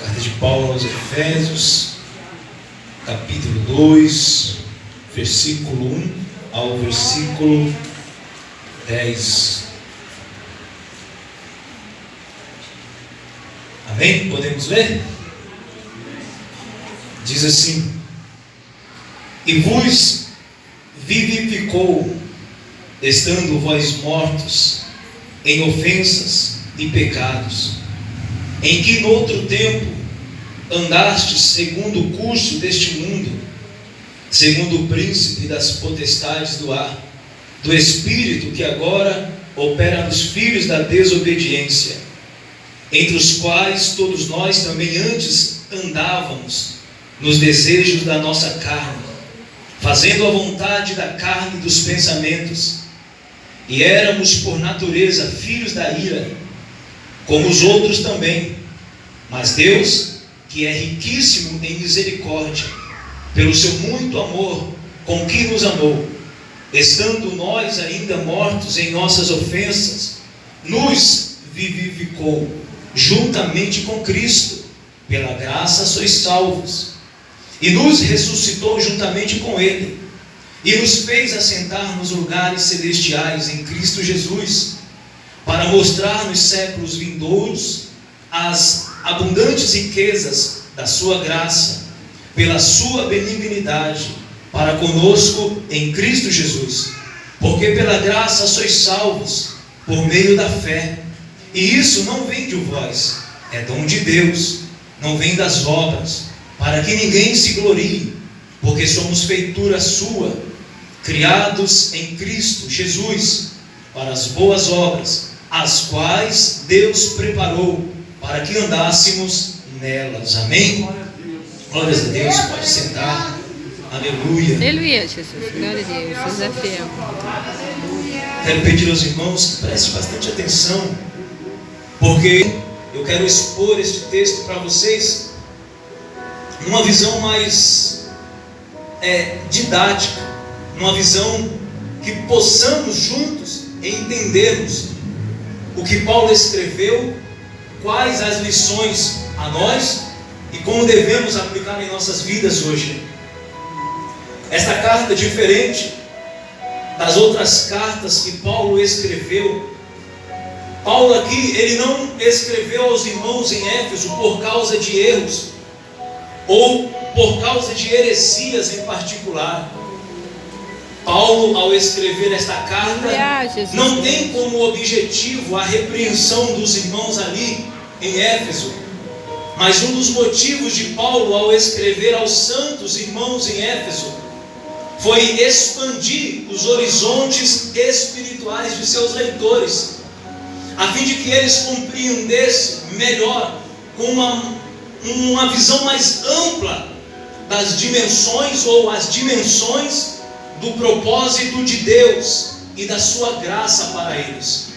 Carta de Paulo aos Efésios, capítulo 2, versículo 1 ao versículo 10. Amém? Podemos ler? Diz assim: E vos vivificou, estando vós mortos em ofensas e pecados, em que noutro tempo andastes segundo o curso deste mundo, segundo o príncipe das potestades do ar, do espírito que agora opera nos filhos da desobediência, entre os quais todos nós também antes andávamos nos desejos da nossa carne, fazendo a vontade da carne e dos pensamentos, e éramos por natureza filhos da ira, como os outros também. Mas Deus, que é riquíssimo em misericórdia, pelo seu muito amor com que nos amou, estando nós ainda mortos em nossas ofensas, nos vivificou juntamente com Cristo. Pela graça sois salvos, e nos ressuscitou juntamente com Ele, e nos fez assentar nos lugares celestiais em Cristo Jesus, para mostrar nos séculos vindouros as abundantes riquezas da sua graça, pela sua benignidade para conosco em Cristo Jesus. Porque pela graça sois salvos por meio da fé, e isso não vem de vós, é dom de Deus, não vem das obras, para que ninguém se glorie, porque somos feitura sua, criados em Cristo Jesus para as boas obras, as quais Deus preparou para que andássemos nelas. Amém? Glórias a Deus. Pode sentar. Aleluia. Aleluia, Jesus. Glória a Deus. Jesus é fiel. Quero pedir aos irmãos que prestem bastante atenção, porque eu quero expor este texto para vocês numa visão mais didática, numa visão que possamos juntos entendermos o que Paulo escreveu, quais as lições a nós e como devemos aplicar em nossas vidas hoje. Esta carta, diferente das outras cartas que Paulo escreveu, Paulo aqui, ele não escreveu aos irmãos em Éfeso por causa de erros ou por causa de heresias em particular. Paulo, ao escrever esta carta, não tem como objetivo a repreensão dos irmãos ali em Éfeso, mas um dos motivos de Paulo ao escrever aos santos irmãos em Éfeso foi expandir os horizontes espirituais de seus leitores, a fim de que eles compreendessem melhor, com uma visão mais ampla das dimensões ou as dimensões do propósito de Deus e da sua graça para eles.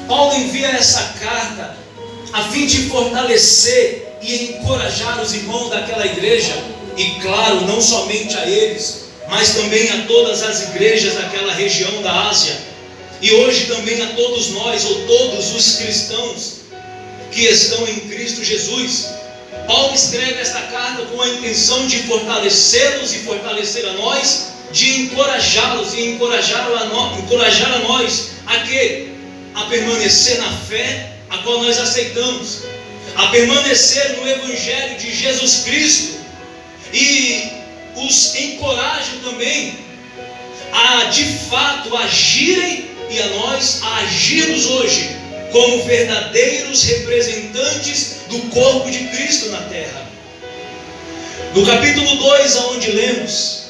Paulo envia essa carta a fim de fortalecer e encorajar os irmãos daquela igreja, e claro, não somente a eles, mas também a todas as igrejas daquela região da Ásia, e hoje também a todos nós, ou todos os cristãos que estão em Cristo Jesus. Paulo escreve esta carta com a intenção de fortalecê-los e fortalecer a nós, de encorajá-los e encorajar a nós a permanecer na fé a qual nós aceitamos, a permanecer no Evangelho de Jesus Cristo, e os encoraja também a de fato agirem e a nós a agirmos hoje como verdadeiros representantes do corpo de Cristo na terra. No capítulo 2, aonde lemos,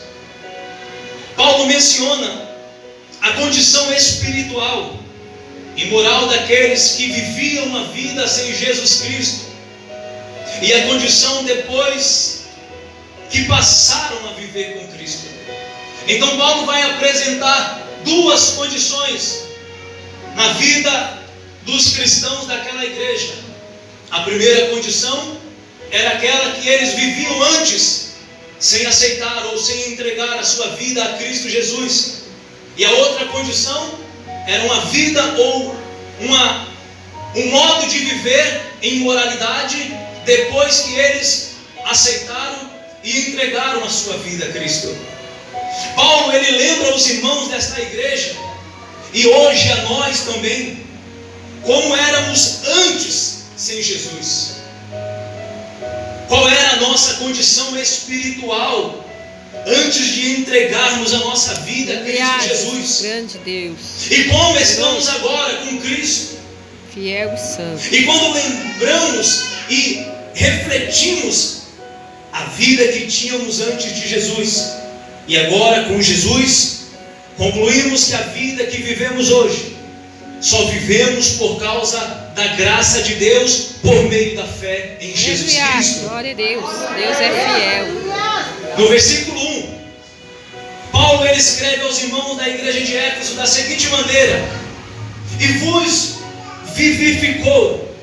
Paulo menciona a condição espiritual e moral daqueles que viviam uma vida sem Jesus Cristo, e a condição depois que passaram a viver com Cristo. Então Paulo vai apresentar duas condições na vida dos cristãos daquela igreja. A primeira condição era aquela que eles viviam antes, sem aceitar ou sem entregar a sua vida a Cristo Jesus. E a outra condição era uma vida ou um modo de viver em moralidade depois que eles aceitaram e entregaram a sua vida a Cristo. Paulo, ele lembra os irmãos desta igreja, e hoje a nós também, como éramos antes sem Jesus. Qual era a nossa condição espiritual antes de entregarmos a nossa vida a Cristo Jesus? Grande Deus. E como estamos agora com Cristo? Fiel e santo. E quando lembramos e refletimos a vida que tínhamos antes de Jesus, e agora com Jesus, concluímos que a vida que vivemos hoje, só vivemos por causa da graça de Deus, por meio da fé em Jesus Cristo. Glória a Deus. Deus é fiel. No versículo 1, Paulo, ele escreve aos irmãos da igreja de Éfeso da seguinte maneira: e vos vivificou,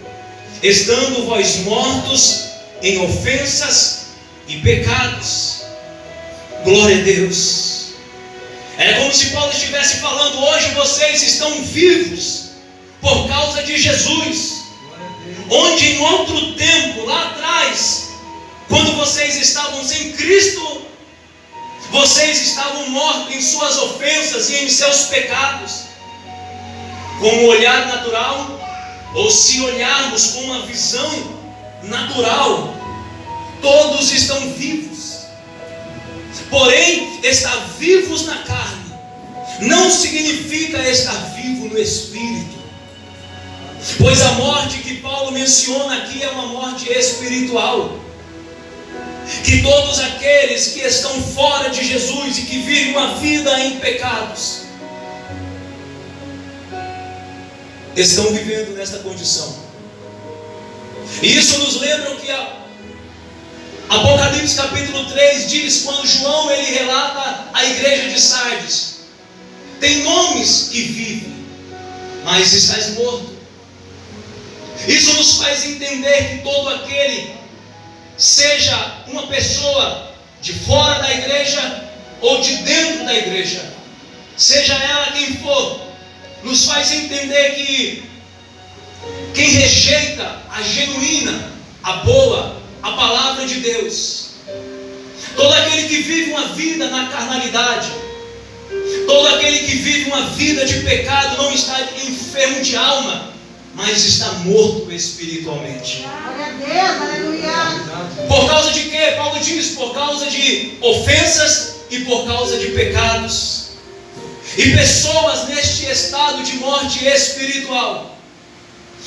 estando vós mortos em ofensas e pecados. Glória a Deus. É como se Paulo estivesse falando: hoje vocês estão vivos por causa de Jesus. Onde em outro tempo, lá atrás, quando vocês estavam sem Cristo, vocês estavam mortos em suas ofensas e em seus pecados. Com um olhar natural, ou se olharmos com uma visão natural, todos estão vivos. Porém, estar vivos na carne não significa estar vivo no espírito, pois a morte que Paulo menciona aqui é uma morte espiritual, que todos aqueles que estão fora de Jesus e que vivem uma vida em pecados estão vivendo nesta condição. E isso nos lembra o que Apocalipse capítulo 3 diz, quando João ele relata a igreja de Sardes: tem nomes que vivem, mas estás morto. Isso nos faz entender que todo aquele, seja uma pessoa de fora da igreja ou de dentro da igreja, seja ela quem for, nos faz entender que quem rejeita a genuína, a boa, a palavra de Deus, todo aquele que vive uma vida na carnalidade, todo aquele que vive uma vida de pecado, não está enfermo de alma, mas está morto espiritualmente. Glória a Deus, aleluia. Por causa de quê? Paulo diz: por causa de ofensas e por causa de pecados. E pessoas neste estado de morte espiritual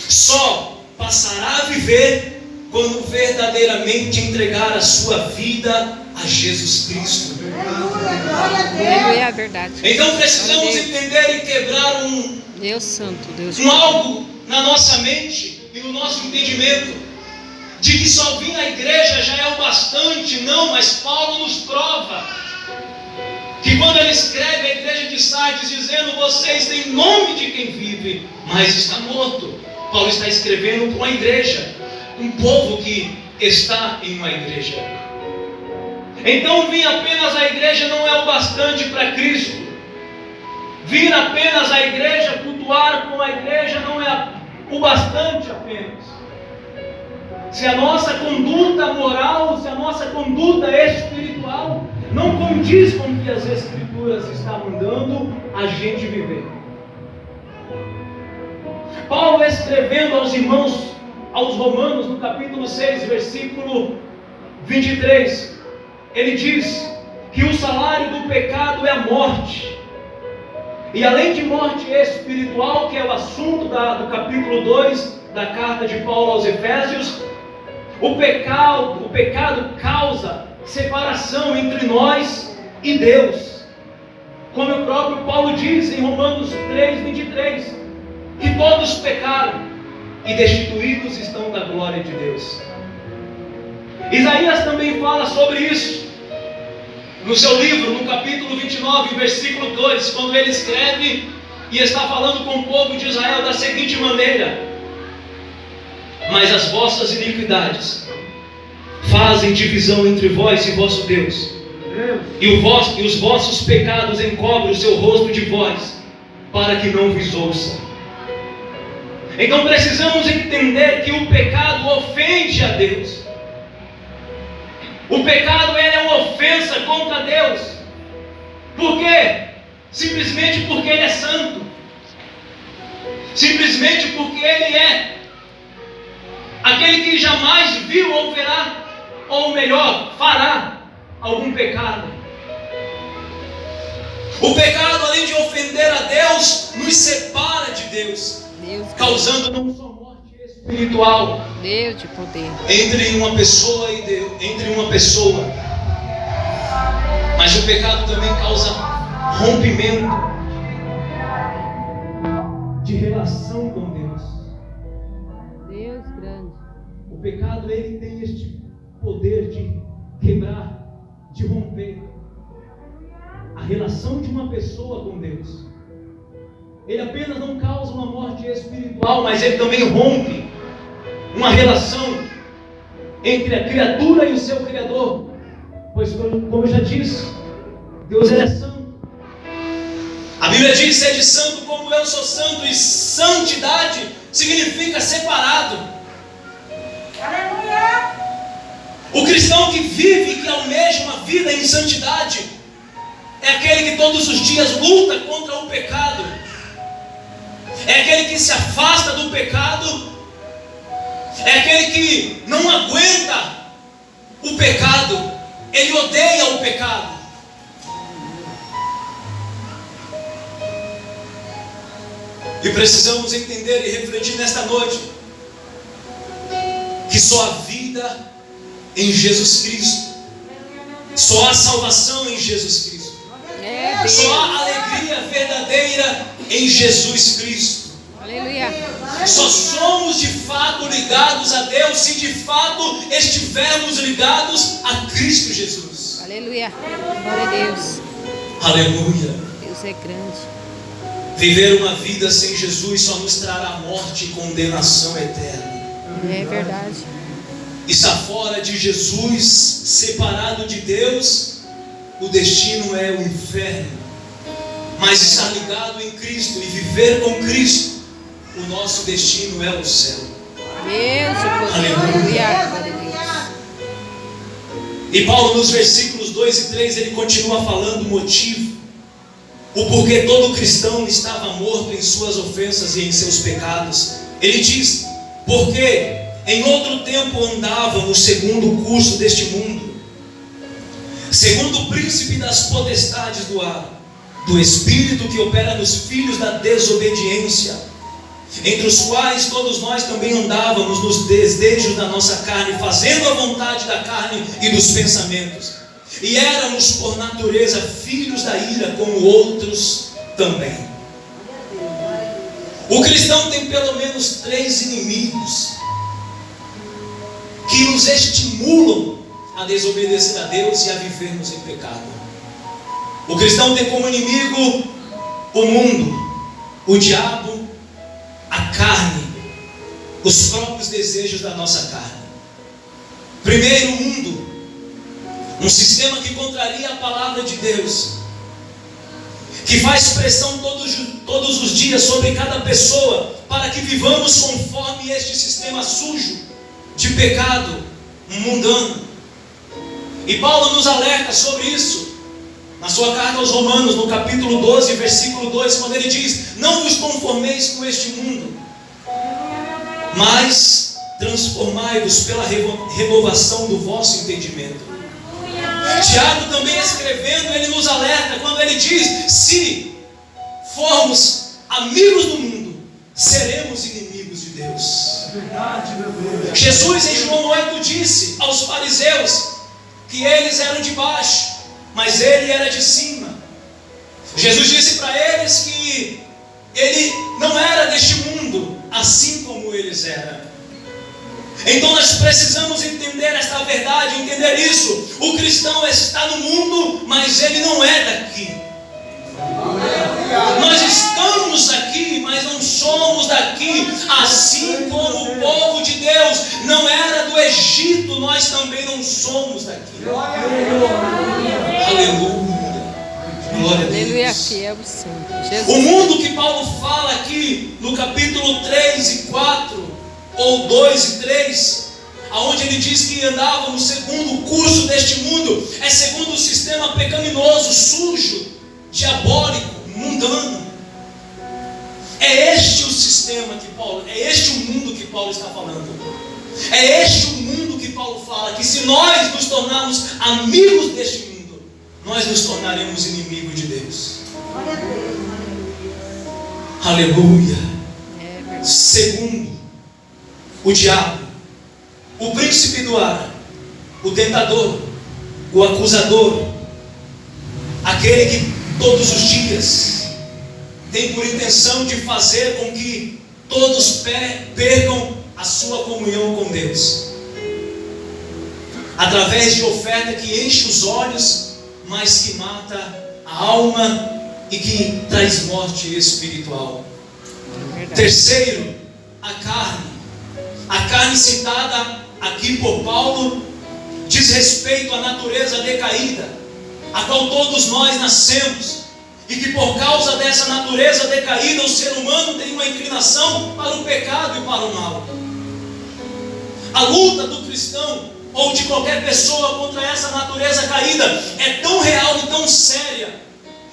só passará a viver quando verdadeiramente entregar a sua vida a Jesus Cristo. Aleluia, glória a Deus. Aleluia, é verdade. Então precisamos entender e quebrar Deus santo, Deus algo na nossa mente e no nosso entendimento, de que só vir à igreja já é o bastante. Não, mas Paulo nos prova que quando ele escreve à igreja de Sardes dizendo: vocês têm nome de quem vive, mas está morto, Paulo está escrevendo para uma igreja, um povo que está em uma igreja. Então vir apenas à igreja não é o bastante para Cristo. Vir apenas à igreja, cultuar com a igreja, não é o bastante apenas. Se a nossa conduta moral, se a nossa conduta espiritual não condiz com o que as Escrituras estão mandando a gente viver. Paulo, escrevendo aos irmãos, aos Romanos, no capítulo 6, versículo 23, ele diz que o salário do pecado é a morte. E além de morte espiritual, que é o assunto do capítulo 2 da carta de Paulo aos Efésios, o pecado causa separação entre nós e Deus. Como o próprio Paulo diz em Romanos 3, 23, que todos pecaram e destituídos estão da glória de Deus. Isaías também fala sobre isso no seu livro, no capítulo 29, versículo 2, quando ele escreve e está falando com o povo de Israel da seguinte maneira: mas as vossas iniquidades fazem divisão entre vós e vosso Deus, e os vossos pecados encobrem o seu rosto de vós, para que não vos ouça. Então precisamos entender que o pecado ofende a Deus. O pecado ele é uma ofensa contra Deus. Por quê? Simplesmente porque Ele é santo. Simplesmente porque Ele é aquele que jamais viu ou verá, ou melhor, fará algum pecado. O pecado, além de ofender a Deus, nos separa de Deus, causando não só morte espiritual, Deus de poder, entre uma pessoa e Deus, mas o pecado também causa rompimento de relação com Deus. Deus grande. O pecado ele tem este poder de quebrar, de romper a relação de uma pessoa com Deus. Ele apenas não causa uma morte espiritual, mas ele também rompe uma relação entre a criatura e o seu Criador. Pois, como eu já disse, Deus ele é santo. A Bíblia diz: sede santo como eu sou santo. E santidade significa separado. Aleluia. O cristão que vive e que almeja uma vida em santidade é aquele que todos os dias luta contra o pecado. É aquele que se afasta do pecado. É aquele que não aguenta o pecado. Ele odeia o pecado. E precisamos entender e refletir nesta noite que só há vida em Jesus Cristo, só há salvação em Jesus Cristo, só há alegria verdadeira em Jesus Cristo. Aleluia. Só somos de fato ligados a Deus se de fato estivermos ligados a Cristo Jesus. Aleluia. Glória a Deus. Aleluia. Deus é grande. Viver uma vida sem Jesus só nos trará morte e condenação eterna. É verdade. Estar fora de Jesus, separado de Deus, o destino é o inferno. Mas estar ligado em Cristo e viver com Cristo, o nosso destino é o céu. Deus de poder. Aleluia. Glória a Deus. E Paulo, nos versículos 2 e 3, ele continua falando o motivo, o porquê todo cristão estava morto em suas ofensas e em seus pecados. Ele diz: porque em outro tempo andávamos segundo o curso deste mundo, segundo o príncipe das potestades do ar, do espírito que opera nos filhos da desobediência, entre os quais todos nós também andávamos nos desejos da nossa carne, fazendo a vontade da carne e dos pensamentos. E éramos por natureza filhos da ira, como outros também. O cristão tem pelo menos 3 inimigos que nos estimulam a desobedecer a Deus e a vivermos em pecado. O cristão tem como inimigo o mundo, o diabo, a carne, os próprios desejos da nossa carne. Primeiro, o mundo, um sistema que contraria a palavra de Deus, que faz pressão todos os dias sobre cada pessoa, para que vivamos conforme este sistema sujo de pecado mundano. E Paulo nos alerta sobre isso na sua carta aos Romanos, no capítulo 12, versículo 2, quando ele diz: não vos conformeis com este mundo, mas transformai-vos pela renovação do vosso entendimento. Tiago também escrevendo, ele nos alerta quando ele diz: se formos amigos do mundo, seremos inimigos de Deus. Jesus em João 8 disse aos fariseus que eles eram de baixo, mas ele era de cima. Jesus disse para eles que ele não era deste mundo, assim como eles eram. Então nós precisamos entender esta verdade, entender isso. O cristão está no mundo, mas ele não é daqui. Nós estamos aqui, mas não somos daqui. Assim como o povo de Deus não era do Egito, nós também não somos daqui. Aleluia. glória a Aleluia, Deus. fiel e santo. O Jesus. mundo que Paulo fala aqui no capítulo 3 e 4, ou 2 e 3, aonde ele diz que andava no segundo curso deste mundo, é segundo o sistema pecaminoso, sujo, diabólico, mundano. É este o sistema que Paulo, é este o mundo que Paulo está falando. É este o mundo que Paulo fala, que se nós nos tornarmos amigos deste mundo, nós nos tornaremos inimigos de Deus. Glória a Deus. Aleluia. É verdade. Segundo, o diabo, o príncipe do ar, o tentador, o acusador, aquele que todos os dias tem por intenção de fazer com que todos percam a sua comunhão com Deus, através de oferta que enche os olhos, mas que mata a alma e que traz morte espiritual. É verdade. Terceiro, a carne. A carne citada aqui por Paulo diz respeito à natureza decaída, a qual todos nós nascemos, e que por causa dessa natureza decaída o ser humano tem uma inclinação para o pecado e para o mal. A luta do cristão ou de qualquer pessoa contra essa natureza caída é tão real e tão séria,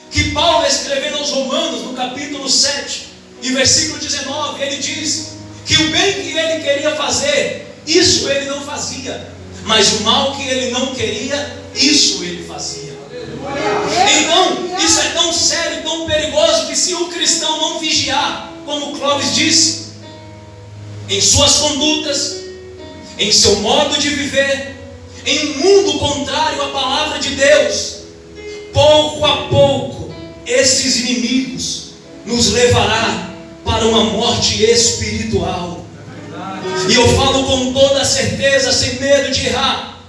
que Paulo, escrevendo aos Romanos no capítulo 7 e versículo 19, ele diz que o bem que ele queria fazer, isso ele não fazia, mas o mal que ele não queria, isso ele fazia. Então, isso é tão sério e tão perigoso que se o cristão não vigiar, como o Clóvis disse, em suas condutas, em seu modo de viver, em um mundo contrário à palavra de Deus, pouco a pouco, esses inimigos nos levará para uma morte espiritual. E eu falo com toda a certeza, sem medo de errar,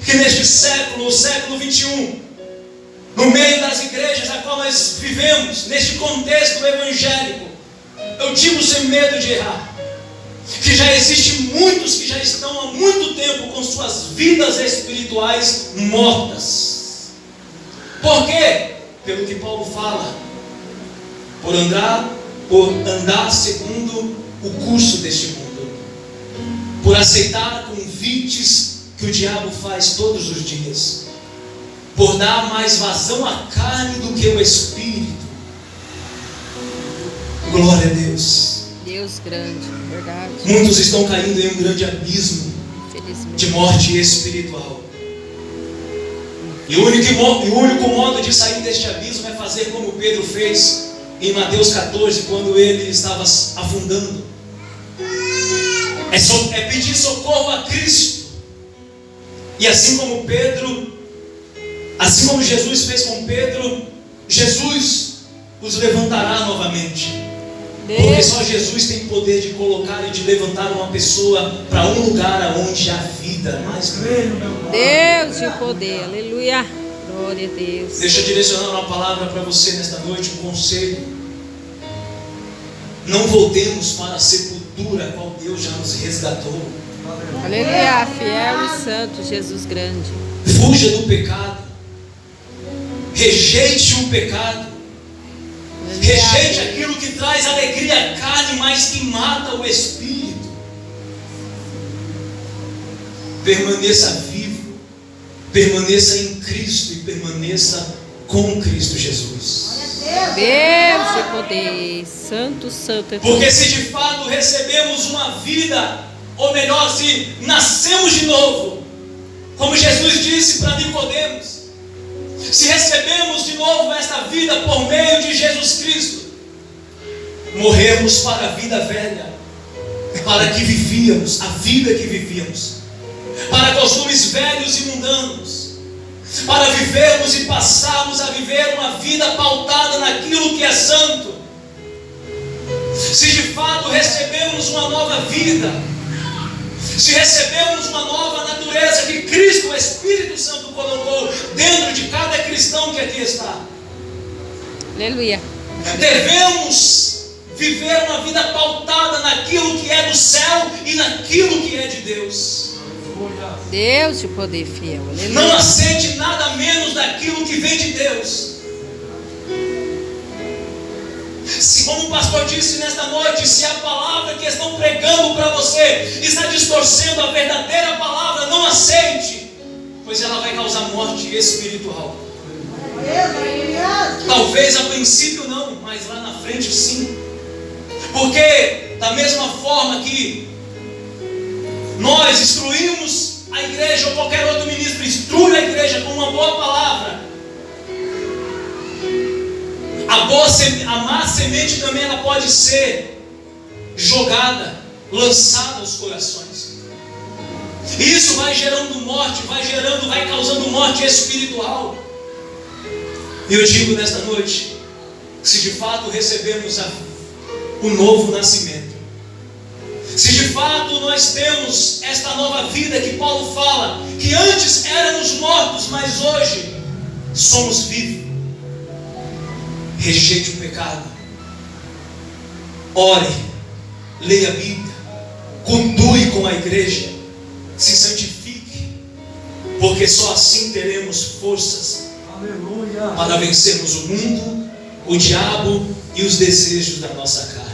que neste século, o século 21, no meio das igrejas a qual nós vivemos, neste contexto evangélico, eu digo sem medo de errar, que já existem muitos que já estão há muito tempo com suas vidas espirituais mortas. Por quê? Pelo que Paulo fala, por andar segundo o curso deste mundo, por aceitar convites que o diabo faz todos os dias, por dar mais vazão à carne do que ao espírito. Glória a Deus. Deus grande, verdade. Muitos estão caindo em um grande abismo Infelizmente. de morte espiritual. E o único modo de sair deste abismo é fazer como Pedro fez em Mateus 14, quando ele estava afundando. É pedir socorro a Cristo. E assim como Jesus fez com Pedro, Jesus os levantará novamente. Porque só Jesus tem poder de colocar e de levantar uma pessoa para um lugar onde há vida. Mais Deus de poder, aleluia. Glória a Deus. Deixa eu direcionar uma palavra para você nesta noite, um conselho. Não voltemos para a sepultura a qual Deus já nos resgatou. Aleluia, fiel e santo, Jesus grande. Fuja do pecado. Rejeite o pecado. Rejeite aquilo que traz alegria à carne, mas que mata o espírito. Permaneça vivo, permaneça em Cristo e permaneça com Cristo Jesus. Deus de poder, santo, santo é Porque se de fato recebemos uma vida, ou melhor, se nascemos de novo, como Jesus disse para Nicodemos, se recebemos de novo esta vida por meio de Jesus Cristo, morremos para a vida velha, para que vivíamos, a vida que vivíamos, para costumes velhos e mundanos, para vivermos e passarmos a viver uma vida pautada naquilo que é santo. Se de fato recebemos uma nova vida, se recebemos uma nova natureza que Cristo, o Espírito Santo, colocou dentro de cada cristão que aqui está, aleluia. devemos viver uma vida pautada naquilo que é do céu e naquilo que é de Deus. Deus de poder, fiel, aleluia. Não aceite nada menos daquilo que vem de Deus. Se, como o pastor disse nesta noite, se a palavra que estão pregando para você está distorcendo a verdadeira palavra, não aceite, pois ela vai causar morte espiritual. Talvez a princípio não, mas lá na frente sim. Porque da mesma forma que nós instruímos a igreja, ou qualquer outro ministro instrui a igreja com uma boa palavra, a má semente também ela pode ser jogada, lançada aos corações. Isso vai gerando morte, vai causando morte espiritual. E eu digo nesta noite, se de fato recebemos o novo nascimento, se de fato nós temos esta nova vida que Paulo fala, que antes éramos mortos, mas hoje somos vivos, rejeite o pecado, ore, leia a Bíblia, cultue com a igreja, se santifique, porque só assim teremos forças para vencermos o mundo, o diabo e os desejos da nossa carne.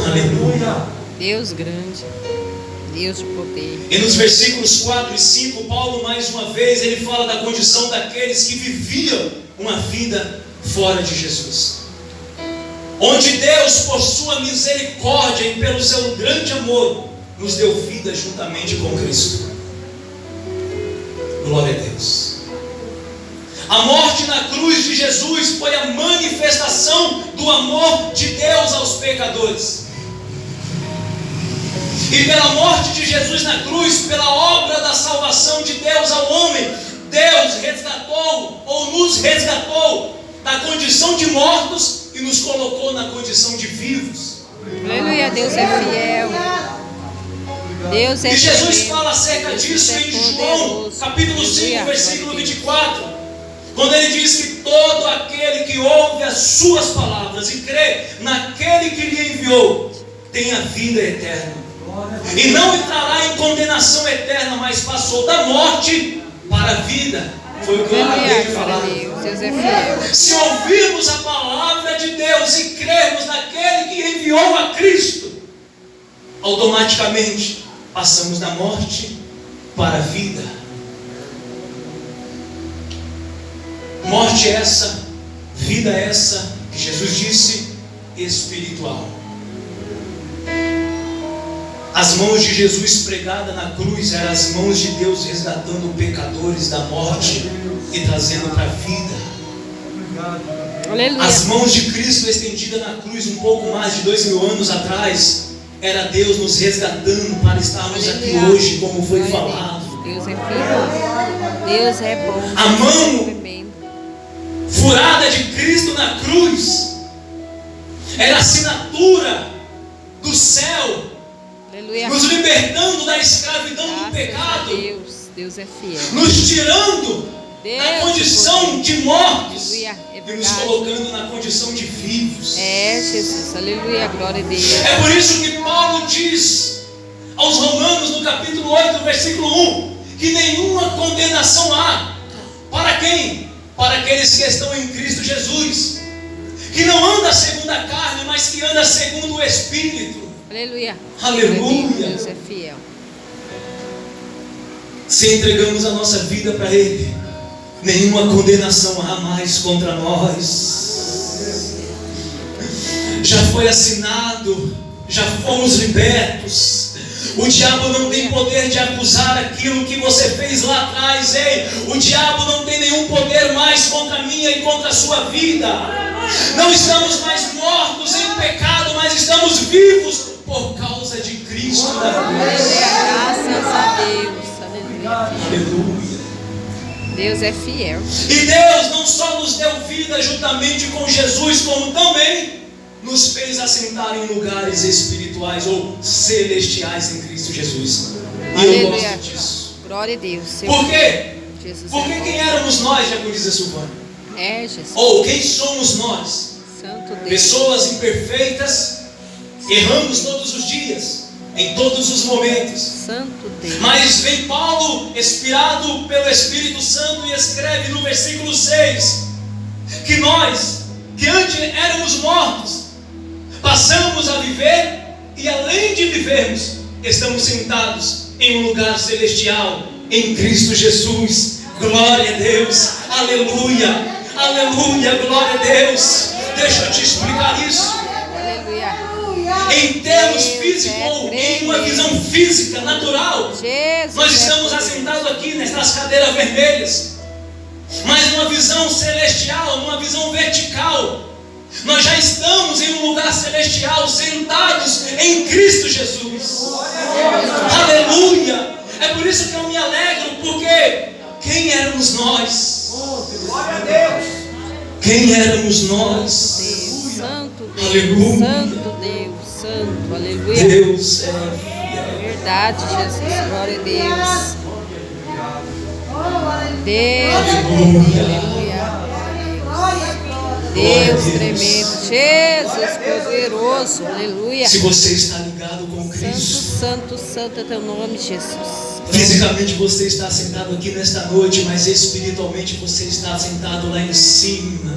Aleluia. Deus grande, Deus de poder. E nos versículos 4 e 5, Paulo mais uma vez, ele fala da condição daqueles que viviam uma vida fora de Jesus, onde Deus, por sua misericórdia e pelo seu grande amor, nos deu vida juntamente com Cristo. Glória a Deus. A morte na cruz de Jesus foi a manifestação do amor de Deus aos pecadores. E pela morte de Jesus na cruz, pela obra da salvação de Deus ao homem, Deus resgatou ou nos resgatou da condição de mortos e nos colocou na condição de vivos. Aleluia, Deus é fiel. Deus é E Jesus fiel. fala acerca disso em João, capítulo 5, versículo 24. Quando ele diz que todo aquele que ouve as suas palavras e crê naquele que lhe enviou, tem a vida eterna. E não entrará em condenação eterna, mas passou da morte para a vida. Foi o que eu acabei de falar. Deus é fiel. Se ouvirmos a palavra de Deus e crermos naquele que enviou a Cristo, automaticamente passamos da morte para a vida. Morte essa, vida essa, que Jesus disse, espiritual. As mãos de Jesus pregadas na cruz eram as mãos de Deus resgatando pecadores da morte e trazendo para a vida. Aleluia. As mãos de Cristo estendidas na cruz um pouco mais de 2000 anos atrás, era Deus nos resgatando para estarmos aqui hoje, como foi falado. Deus é fiel. Deus é bom. A mão furada de Cristo na cruz era a assinatura do céu, aleluia, nos libertando da escravidão do pecado, Deus é fiel, nos tirando da condição de mortos, aleluia, e nos colocando na condição de vivos. É Jesus, aleluia, glória a Deus. É por isso que Paulo diz aos Romanos no capítulo 8, versículo 1, que nenhuma condenação há. Para quem? Para aqueles que estão em Cristo Jesus, que não anda segundo a carne, mas que anda segundo o Espírito. Aleluia. Aleluia. Deus é fiel. Se entregamos a nossa vida para Ele, nenhuma condenação há mais contra nós. Já foi assinado, já fomos libertos. O diabo não tem poder de acusar aquilo que você fez lá atrás. Ei, o diabo não tem nenhum poder mais contra a minha e contra a sua vida. Não estamos mais mortos em pecado, mas estamos vivos por causa de Cristo da cruz. Graças a Deus. Aleluia. Aleluia. Deus é fiel. E Deus não só nos deu vida juntamente com Jesus, como também nos fez assentar em lugares espirituais ou celestiais em Cristo Jesus. E aleluia, eu gosto disso. Glória a Deus. Por quê? Jesus porque é quem éramos nós, já como diz a Silvana? É Jesus. Ou quem somos nós? Santo Deus. Pessoas imperfeitas, erramos todos os dias, em todos os momentos. Santo Deus. Mas vem Paulo, inspirado pelo Espírito Santo, e escreve no versículo 6 que nós que antes éramos mortos, passamos a viver e além de vivermos, estamos sentados em um lugar celestial em Cristo Jesus. Glória a Deus, aleluia, aleluia, glória a Deus. Deixa eu te explicar isso. Aleluia. Em termos físicos, ou em uma visão física, natural, Jesus. nós estamos assentados aqui nessas cadeiras vermelhas. Mas numa visão celestial, numa visão vertical, nós já estamos em um lugar celestial, sentados em Cristo Jesus. Aleluia. É por isso que eu me alegro, porque quem éramos nós? Glória a Deus. Quem éramos nós? Deus, Santo Deus, Aleluia. Santo Deus, Santo, aleluia. Deus é fiel. Verdade, Jesus, glória a Deus. Oh, aleluia. Deus, Aleluia. aleluia. Glória, glória. Deus Deus. tremendo, Jesus poderoso, aleluia. Se você está ligado com Santo, Cristo, santo, santo é teu nome, Jesus. fisicamente você está sentado aqui nesta noite, mas espiritualmente você está sentado lá em cima.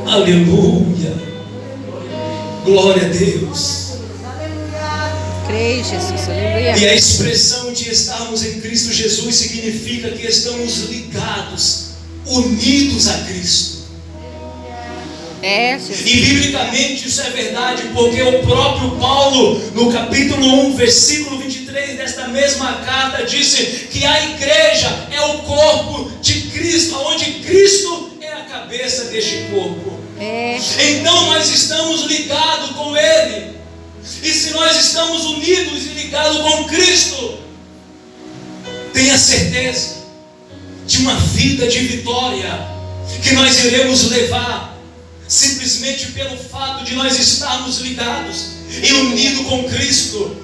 Aleluia. Glória a Deus. Creio, Jesus, aleluia. E a expressão de estarmos em Cristo Jesus significa que estamos ligados, unidos a Cristo. É, E Jesus. biblicamente isso é verdade, porque o próprio Paulo, no capítulo 1, versículo 23 desta mesma carta, disse que a igreja é o corpo de Cristo, onde Cristo é a cabeça deste corpo. É, Então nós estamos ligados com Ele. E se nós estamos unidos e ligados com Cristo, tenha certeza de uma vida de vitória que nós iremos levar, simplesmente pelo fato de nós estarmos ligados e unidos com Cristo.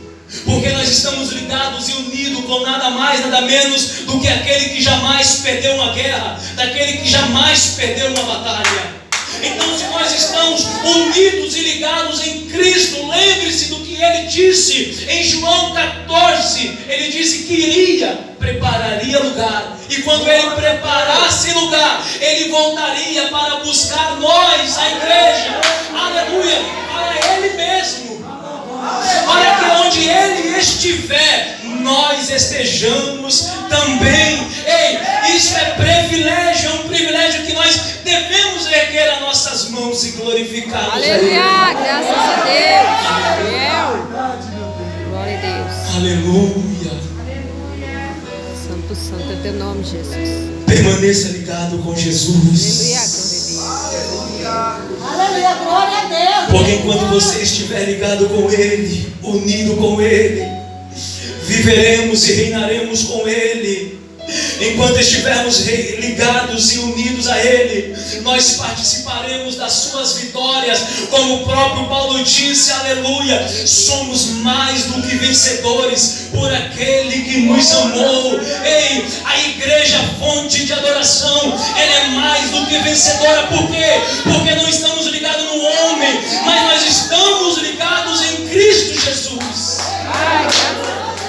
Porque nós estamos ligados e unidos com nada mais, nada menos do que aquele que jamais perdeu uma guerra, daquele que jamais perdeu uma batalha. Então, se nós estamos unidos e ligados em Cristo, lembre-se do que Ele disse em João 14. Ele disse que iria, prepararia lugar, e quando Ele preparasse lugar, Ele voltaria para buscar nós, a igreja, aleluia, para Ele mesmo, para que onde Ele estiver, nós estejamos também. Ei, isso é privilégio, é um privilégio que nós devemos erguer as nossas mãos e glorificar. aleluia, graças a Deus, fiel. Glória a Deus. Aleluia. Santo, santo é teu nome, Jesus. Permaneça ligado com Jesus. Aleluia, Aleluia, glória a Deus. Porque enquanto você estiver ligado com Ele, unido com Ele, viveremos e reinaremos com Ele. Enquanto estivermos ligados e unidos a Ele, nós participaremos das suas vitórias, como o próprio Paulo disse, aleluia, somos mais do que vencedores por aquele que nos amou. Ei, a igreja, fonte de adoração, ela é mais do que vencedora. Por quê? Porque não estamos ligados no homem, mas nós estamos ligados em Cristo Jesus.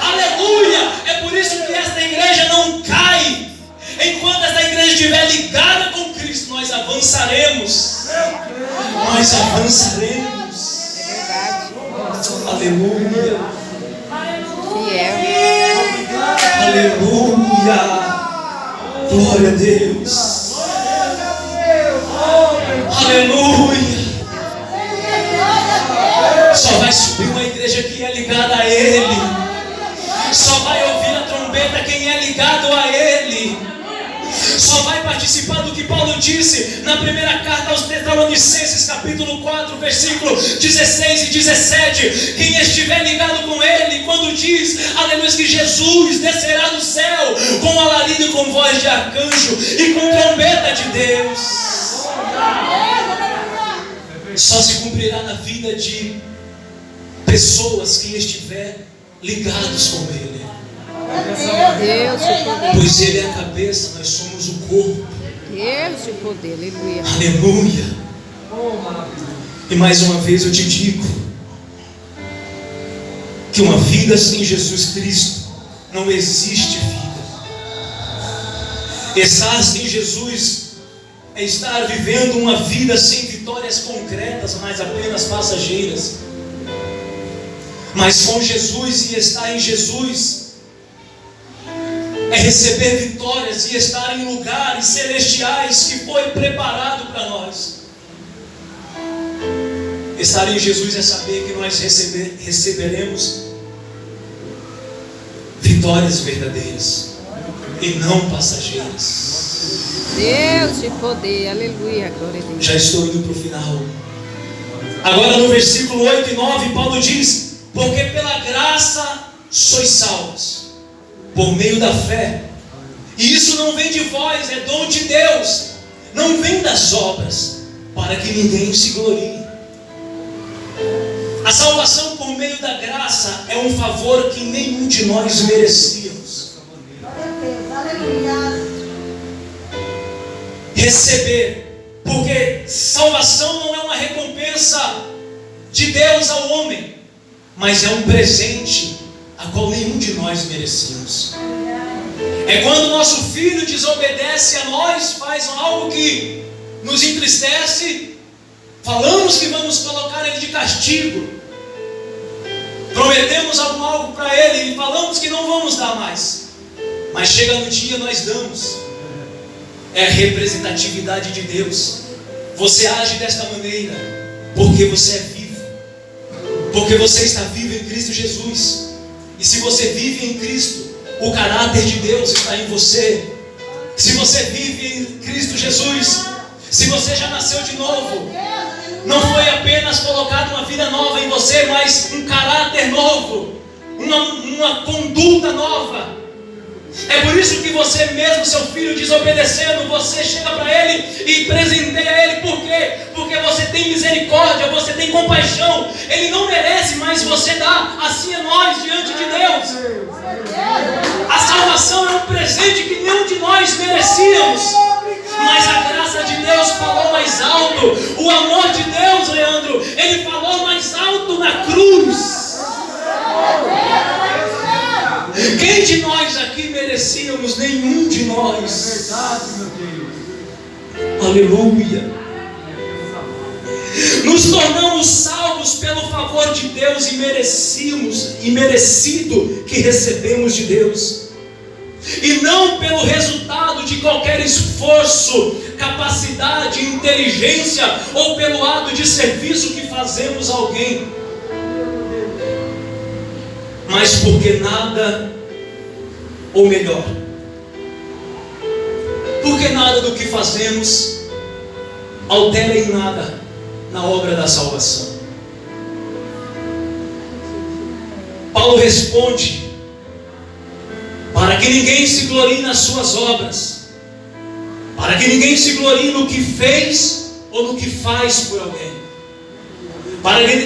Aleluia! É por isso que esta igreja não cai. Enquanto esta igreja estiver ligada com Cristo, nós avançaremos. Nós avançaremos. É verdade. Aleluia! Fiel. Aleluia! Glória a Deus! Aleluia! Só vai subir uma igreja que é ligada a Ele. Só vai ouvir a trombeta quem é ligado a Ele. Só vai participar do que Paulo disse na primeira carta aos Tessalonicenses, capítulo 4, versículo 16 e 17. Quem estiver ligado com Ele, quando diz, aleluia, que Jesus descerá do céu com alarido e com voz de arcanjo e com trombeta de Deus. Só se cumprirá na vida de pessoas que estiver ligados com Ele. Deus e o poder. Pois Ele é a cabeça, nós somos o corpo. Deus e o poder, aleluia. Aleluia. E mais uma vez eu te digo que uma vida sem Jesus Cristo não existe vida. Estar sem Jesus é estar vivendo uma vida sem vitórias concretas, mas apenas passageiras. Mas com Jesus e estar em Jesus é receber vitórias e estar em lugares celestiais que foi preparado para nós. Estar em Jesus é saber que nós receberemos vitórias verdadeiras e não passageiras. Deus de poder, aleluia, glória a Deus. Já estou indo para o final. Agora no versículo 8 e 9, Paulo diz: porque pela graça sois salvos, por meio da fé. E isso não vem de vós, é dom de Deus, não vem das obras, para que ninguém se glorie. A salvação por meio da graça é um favor que nenhum de nós merecíamos. Receber, porque salvação não é uma recompensa de Deus ao homem, mas é um presente a qual nenhum de nós merecemos. É quando nosso filho desobedece a nós, faz algo que nos entristece, falamos que vamos colocar ele de castigo, prometemos algo para ele e falamos que não vamos dar mais, mas chega no dia nós damos. É a representatividade de Deus. Você age desta maneira porque você é vivo, porque você está vivo em Cristo Jesus. E se você vive em Cristo, o caráter de Deus está em você. Se você vive em Cristo Jesus, se você já nasceu de novo, não foi apenas colocado uma vida nova em você, mas um caráter novo, uma conduta nova. É por isso que você mesmo, seu filho desobedecendo, você chega para ele e presenteia ele. Por quê? Porque você tem misericórdia, você tem compaixão. Ele não merece, mas você dá. Assim é nós diante de Deus. A salvação é um presente que nenhum de nós merecíamos, mas a graça de Deus falou mais alto. O amor de Deus, Leandro, ele falou mais alto na cruz. Quem de nós aqui merecíamos? Nenhum de nós. Aleluia. Nos tornamos salvos pelo favor de Deus e merecido que recebemos de Deus, e não pelo resultado de qualquer esforço, capacidade, inteligência ou pelo ato de serviço que fazemos a alguém, mas porque nada, ou melhor, porque nada do que fazemos altera em nada na obra da salvação. Paulo responde: para que ninguém se glorie nas suas obras, para que ninguém se glorie no que fez ou no que faz por alguém, para que